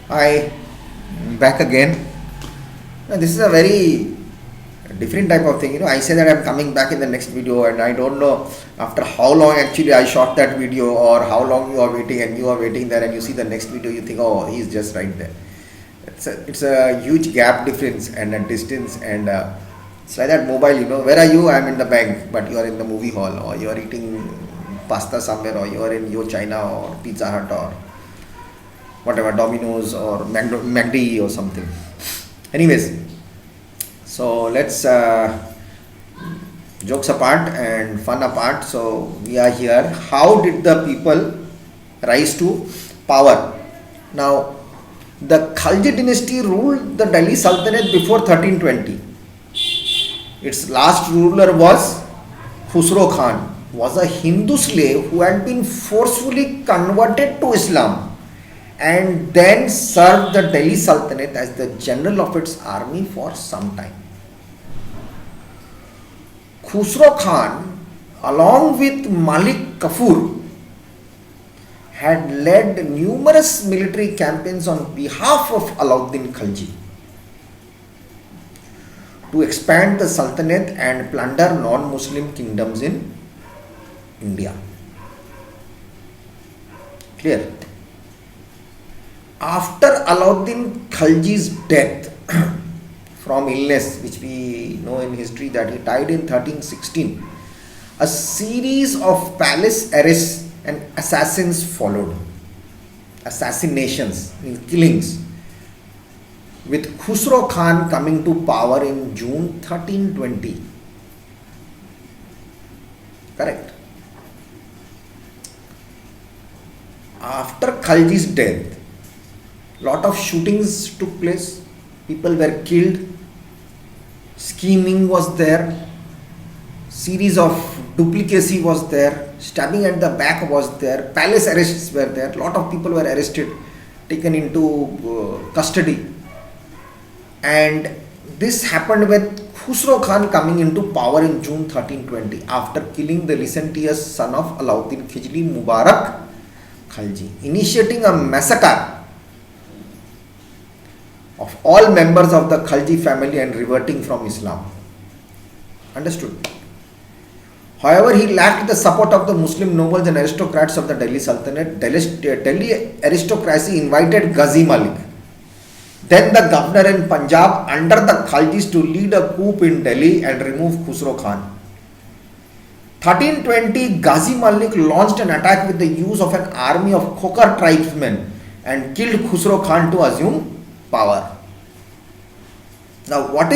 Hi, back again. Now, this is a very different type of thing. I say that I'm coming back in the next video, and I don't know after how long actually I shot that video, or how long you are waiting, and you are waiting there, and you see the next video, you think, oh, he's just right there. It's a huge gap difference and a distance, and it's like that mobile. Where are you? I'm in the bank, but you are in the movie hall, or you are eating pasta somewhere, or you are in Yo China or Pizza Hut or whatever, Domino's or McD or something. Anyways, so let's jokes apart and fun apart. So we are here. How did the people rise to power? Now, the Khalji dynasty ruled the Delhi Sultanate before 1320. Its last ruler was Khusro Khan, was a Hindu slave who had been forcefully converted to Islam and then served the Delhi Sultanate as the general of its army for some time. Khusro Khan, along with Malik Kafur, had led numerous military campaigns on behalf of Alauddin Khalji to expand the Sultanate and plunder non-Muslim kingdoms in India. Clear? After Alauddin Khalji's death from illness, which we know in history that he died in 1316, a series of palace arrests and assassins followed. Assassinations, means killings, with Khusro Khan coming to power in June 1320. Correct. After Khalji's death, lot of shootings took place, people were killed, scheming was there, series of duplicacy was there, stabbing at the back was there, palace arrests were there, lot of people were arrested, taken into custody, and this happened with Khusro Khan coming into power in June 1320 after killing the licentious son of Alauddin Khilji, Mubarak Khalji, initiating a massacre of all members of the Khalji family and reverting from Islam. Understood? However, he lacked the support of the Muslim nobles and aristocrats of the Delhi Sultanate. Delhi aristocracy invited Ghazi Malik, then the governor in Punjab, under the Khaljis to lead a coup in Delhi and remove Khusro Khan. 1320, Ghazi Malik launched an attack with the use of an army of Khokar tribesmen and killed Khusro Khan to assume power. Now, tell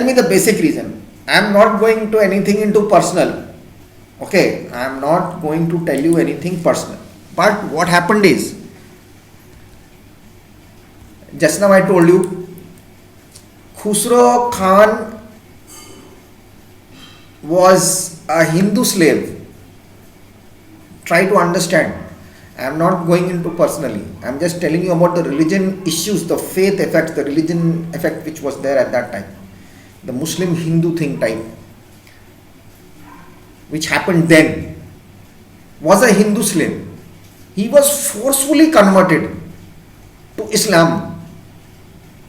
me the basic reason. I am not going to anything into personal. Okay, I am not going to tell you anything personal. But what happened is, just now I told you, Khusro Khan was a Hindu slave. Try to understand. I am not going into personally. I am just telling you about the religion issues, the faith effects, the religion effect which was there at that time. The Muslim Hindu thing type, which happened then, was a Hindu slave. He was forcefully converted to Islam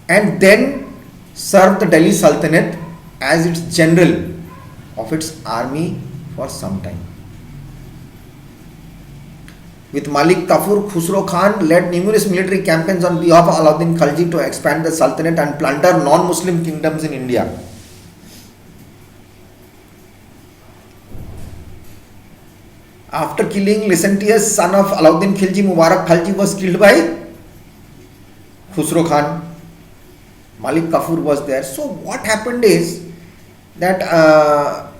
and then served the Delhi Sultanate as its general of its army for some time. With Malik Kafur, Khusro Khan led numerous military campaigns on behalf of Alauddin Khalji to expand the Sultanate and plunder non-Muslim kingdoms in India. After killing licentious son of Alauddin Khilji, Mubarak Khalji was killed by Khusro Khan. Malik Kafur was there. So what happened is that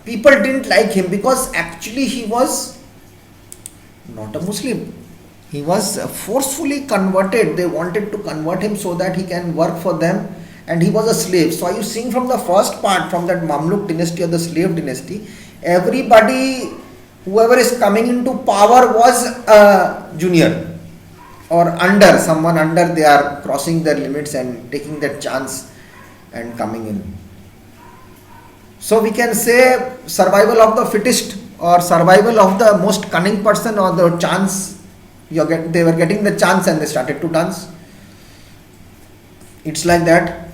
people didn't like him because actually he was not a Muslim. He was forcefully converted. They wanted to convert him so that he can work for them, and he was a slave. So are you seeing from the first part, from that Mamluk dynasty or the slave dynasty, everybody, whoever is coming into power was a junior or under, someone under, they are crossing their limits and taking that chance and coming in. So we can say survival of the fittest or survival of the most cunning person or the chance They were getting the chance and they started to dance. It's like that,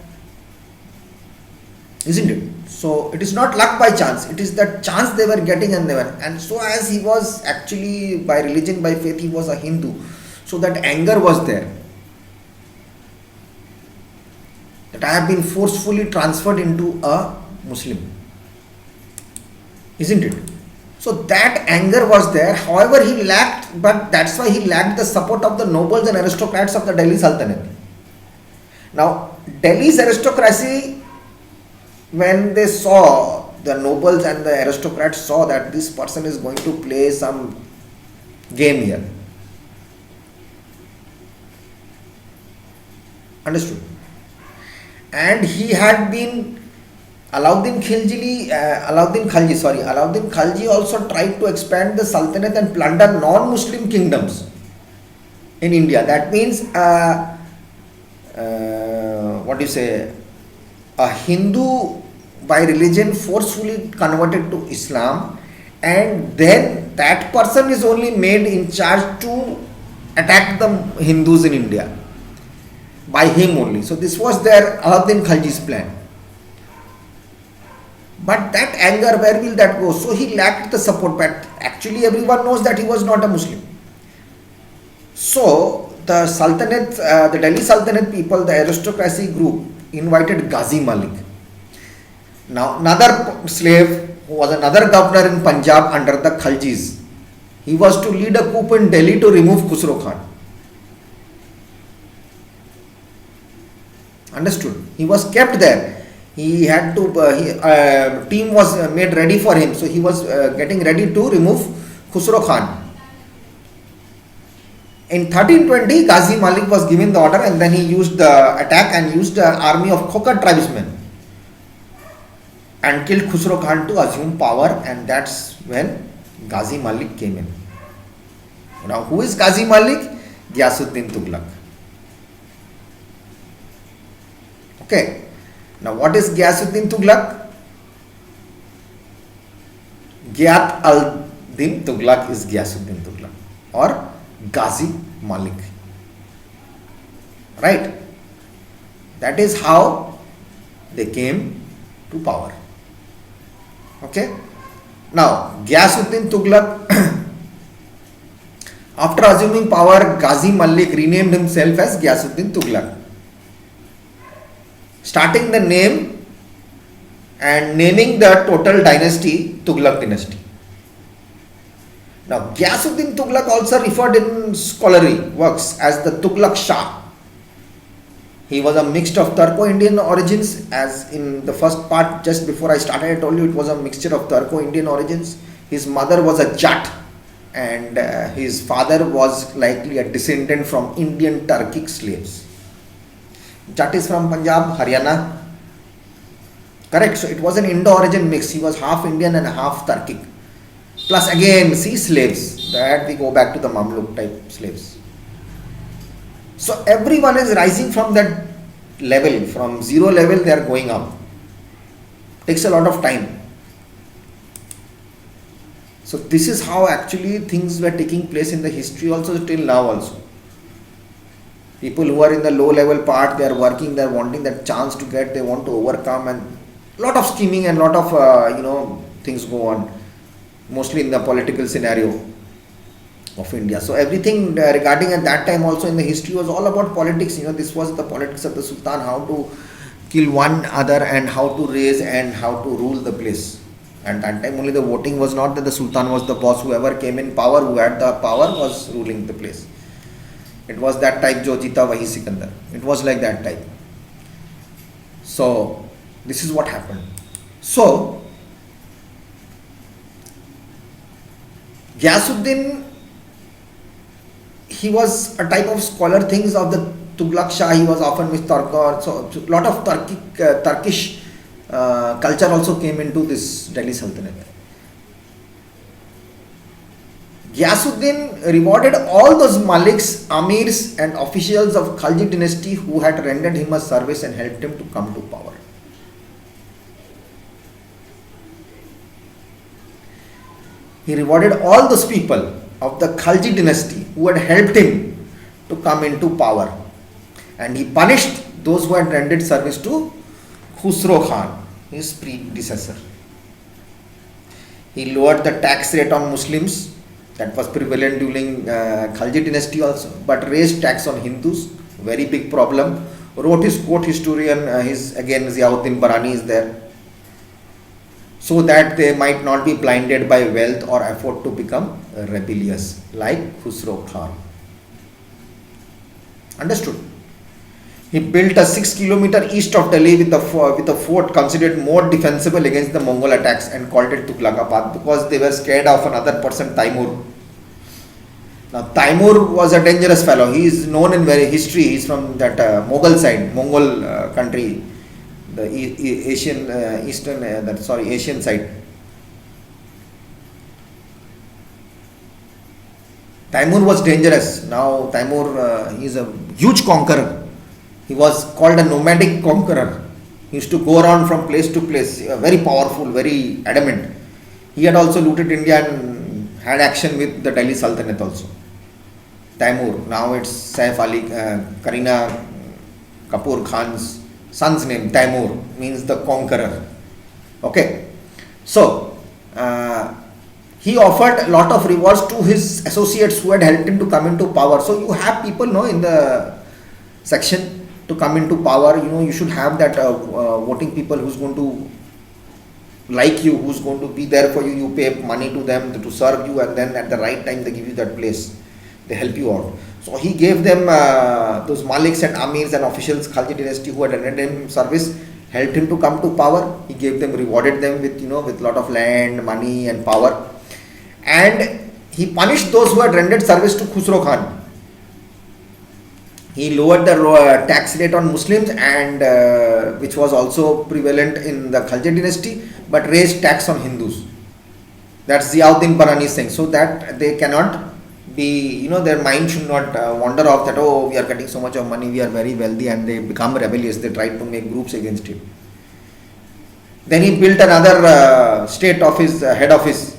isn't it? So it is not luck by chance. It is that chance they were getting and they were. And so as he was actually by religion, by faith, he was a Hindu. So that anger was there. That I have been forcefully transferred into a Muslim. Isn't it? So that anger was there. However, he lacked, but that's why he lacked the support of the nobles and aristocrats of the Delhi Sultanate. Now, Delhi's aristocracy, when they saw, the nobles and the aristocrats saw that this person is going to play some game here. Understood? And he had been Alauddin Khilji also tried to expand the Sultanate and plunder non-Muslim kingdoms in India. That means, a Hindu by religion forcefully converted to Islam, and then that person is only made in charge to attack the Hindus in India by him only. So this was their Alauddin Khilji's plan. But that anger, where will that go? So he lacked the support, but actually everyone knows that he was not a Muslim. So the Sultanate, the Delhi Sultanate people, the aristocracy group invited Ghazi Malik. Now another slave who was another governor in Punjab under the Khaljis. He was to lead a coup in Delhi to remove Khusro Khan. Understood? He was kept there. He had to, team was made ready for him. So he was getting ready to remove Khusro Khan. In 1320, Ghazi Malik was given the order, and then he used the attack and used the army of Khokar tribesmen and killed Khusro Khan to assume power, and that's when Ghazi Malik came in. Now, who is Ghazi Malik? Ghiyasuddin Tughlaq. Okay. Now, what is Ghiyasuddin Tughlaq? Ghiyat al-Din Tughlaq is Ghiyasuddin Tughlaq, or Ghazi Malik. Right? That is how they came to power. Okay? Now, Ghiyasuddin Tughlaq, after assuming power, Ghazi Malik renamed himself as Ghiyasuddin Tughlaq, starting the name and naming the total dynasty Tughlaq dynasty. Now, Ghiyasuddin Tughlaq also referred in scholarly works as the Tughlaq Shah. He was a mixture of Turco-Indian origins, as in the first part just before I started I told you it was a mixture of Turco-Indian origins. His mother was a Jat, and his father was likely a descendant from Indian Turkic slaves. Jat is from Punjab, Haryana. Correct. So it was an Indo-origin mix. He was half Indian and half Turkic. Plus again, see, slaves. That we go back to the Mamluk type slaves. So everyone is rising from that level. From zero level, they are going up. Takes a lot of time. So this is how actually things were taking place in the history also till now also. People who are in the low level part, they are working, they are wanting that chance to get, they want to overcome, and lot of scheming and lot of things go on, mostly in the political scenario of India. So everything regarding at that time also in the history was all about politics. This was the politics of the Sultan, how to kill one other and how to raise and how to rule the place. And that time only the voting was not that the Sultan was the boss. Whoever came in power, who had the power, was ruling the place. It was that type, Jo Jeeta Wahi Sikandar. It was like that type. So this is what happened. So Ghiyasuddin, he was a type of scholar things of the Tughlaq Shah. He was often with Turk. So a lot of Turkish culture also came into this Delhi Sultanate. Ghiyasuddin rewarded all those Maliks, Amirs and officials of Khalji dynasty who had rendered him a service and helped him to come to power. He rewarded all those people of the Khalji dynasty who had helped him to come into power, and he punished those who had rendered service to Khusro Khan, his predecessor. He lowered the tax rate on Muslims, that was prevalent during Khalji dynasty also, but raised tax on Hindus, very big problem. Wrote his court historian, his again Ziauddin Barani is there, so that they might not be blinded by wealth or afford to become rebellious like Khusro Khan. Understood? He built a 6 kilometer east of Delhi with a fort considered more defensible against the Mongol attacks, and called it Tughlaqabad because they were scared of another person, Taimur. Now Taimur was a dangerous fellow. He is known in very history. He is from that Mughal side, Mongol country, the Asian Asian side. Taimur was dangerous. Now Taimur he is a huge conqueror. He was called a nomadic conqueror. He used to go around from place to place, very powerful, very adamant. He had also looted India and had action with the Delhi Sultanate also. Taimur, now it's Saif Ali, Karina Kapoor Khan's son's name, Taimur, means the conqueror. Okay, so he offered a lot of rewards to his associates who had helped him to come into power. So you have people in the section to come into power, you should have that voting people who's going to like you, who's going to be there for you. You pay money to them to serve you, and then at the right time they give you that place, they help you out. So he gave them those maliks and amirs and officials, Khalji dynasty, who had rendered him service, helped him to come to power. He gave them, rewarded them with with lot of land, money and power, and he punished those who had rendered service to Khusro Khan. He lowered the tax rate on Muslims, and which was also prevalent in the Khalji dynasty, but raised tax on Hindus. That's Ziauddin Barani saying, so that they cannot be, their mind should not wander off that, oh, we are getting so much of money, we are very wealthy, and they become rebellious. They try to make groups against him. Then he built another state office, head office,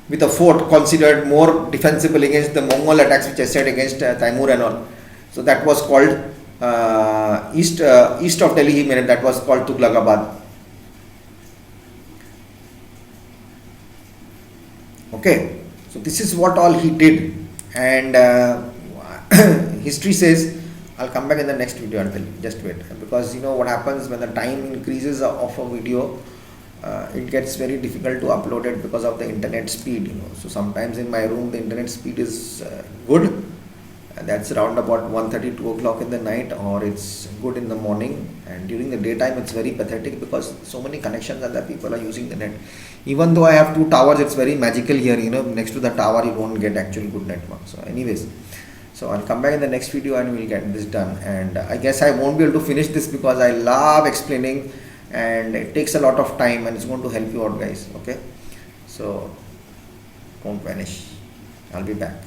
with a fort considered more defensible against the Mongol attacks, which I said against Taimur and all. So that was called east of Delhi. He made it. That was called Tughlaqabad. Okay, so this is what all he did, and history says, I'll come back in the next video and tell you. Just wait, because what happens when the time increases of a video, it gets very difficult to upload it because of the internet speed. So sometimes in my room the internet speed is good. That's around about 1:30, 2 o'clock in the night, or it's good in the morning, and during the daytime it's very pathetic because so many connections and the people are using the net. Even though I have 2 towers, it's very magical here, next to the tower you won't get actually good network. So anyways, so I'll come back in the next video and we'll get this done, and I guess I won't be able to finish this because I love explaining and it takes a lot of time, and it's going to help you out, guys. Okay, so don't vanish, I'll be back.